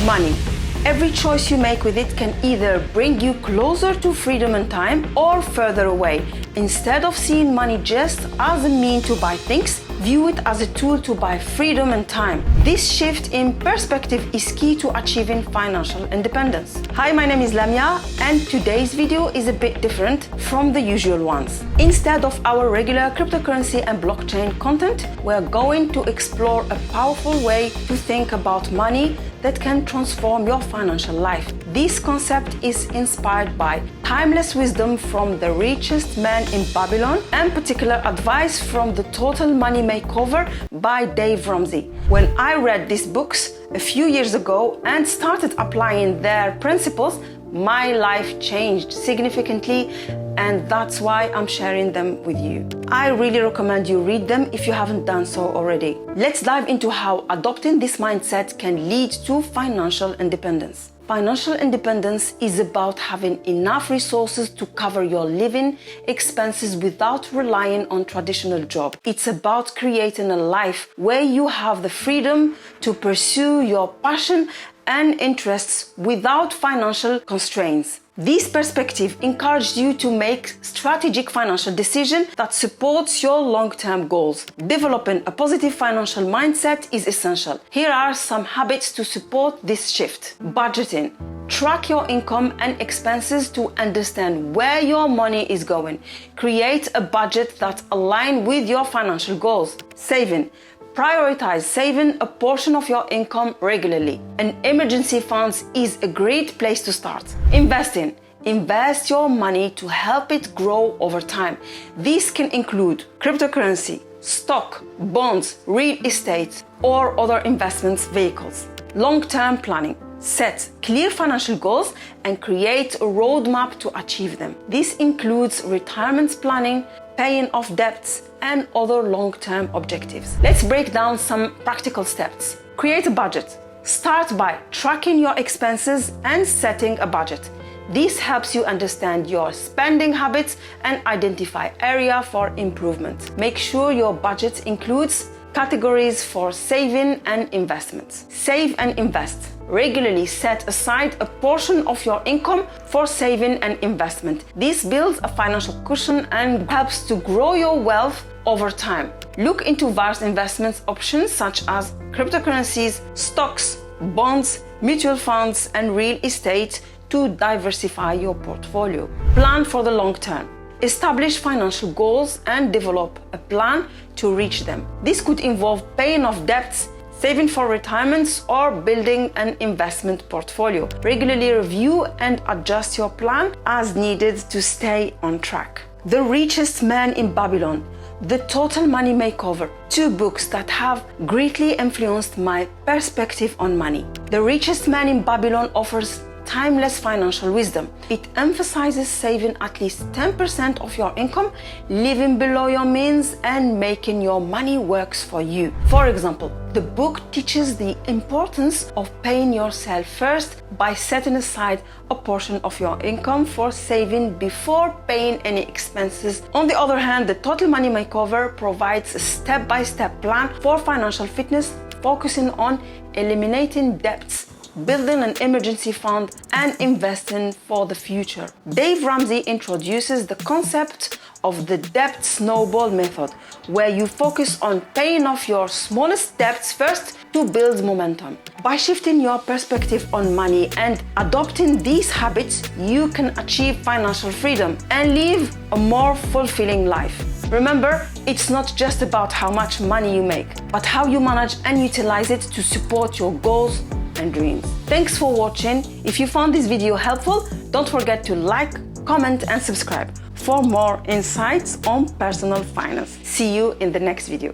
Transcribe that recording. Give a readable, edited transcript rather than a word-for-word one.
Money. Every choice you make with it can either bring you closer to freedom and time or further away. Instead of seeing money just as a means to buy things, view it as a tool to buy freedom and time. This shift in perspective is key to achieving financial independence. Hi, my name is Lamia, and today's video is a bit different from the usual ones. Instead of our regular cryptocurrency and blockchain content, we're going to explore a powerful way to think about money that can transform your financial life. This concept is inspired by timeless wisdom from the richest man in Babylon and particular advice from the Total Money Makeover by Dave Ramsey. When I read these books a few years ago and started applying their principles, my life changed significantly, and that's why I'm sharing them with you. I really recommend you read them if you haven't done so already. Let's dive into how adopting this mindset can lead to financial independence. Financial independence is about having enough resources to cover your living expenses without relying on traditional job. It's about creating a life where you have the freedom to pursue your passion and interests without financial constraints. This perspective encouraged you to make strategic financial decisions that supports your long-term goals. Developing a positive financial mindset is essential. Here are some habits to support this shift. Budgeting. Track your income and expenses to understand where your money is going. Create a budget that aligns with your financial goals. Saving. Prioritize saving a portion of your income regularly. An emergency fund is a great place to start. Investing. Invest your money to help it grow over time. This can include cryptocurrency, stock, bonds, real estate, or other investment vehicles. Long-term planning. Set clear financial goals and create a roadmap to achieve them. This includes retirement planning, paying off debts, and other long-term objectives. Let's break down some practical steps. Create a budget. Start by tracking your expenses and setting a budget. This helps you understand your spending habits and identify areas for improvement. Make sure your budget includes categories for saving and investments. Save and invest. Regularly set aside a portion of your income for saving and investment. This builds a financial cushion and helps to grow your wealth over time. Look into various investment options such as cryptocurrencies, stocks, bonds, mutual funds, and real estate to diversify your portfolio. Plan for the long term. Establish financial goals and develop a plan to reach them. This could involve paying off debts, saving for retirements, or building an investment portfolio. Regularly review and adjust your plan as needed to stay on track. The Richest Man in Babylon, The Total Money Makeover, two books that have greatly influenced my perspective on money. The Richest Man in Babylon offers timeless financial wisdom. It emphasizes saving at least 10% of your income, living below your means, and making your money work for you. For example, the book teaches the importance of paying yourself first by setting aside a portion of your income for saving before paying any expenses. On the other hand, the Total Money Makeover provides a step-by-step plan for financial fitness, focusing on eliminating debts, building an emergency fund, and investing for the future. Dave Ramsey introduces the concept of the debt snowball method, where you focus on paying off your smallest debts first to build momentum. By shifting your perspective on money and adopting these habits, you can achieve financial freedom and live a more fulfilling life. Remember, it's not just about how much money you make, but how you manage and utilize it to support your goals and dreams. Thanks for watching. If you found this video helpful, don't forget to like, comment, and subscribe for more insights on personal finance. See you in the next video.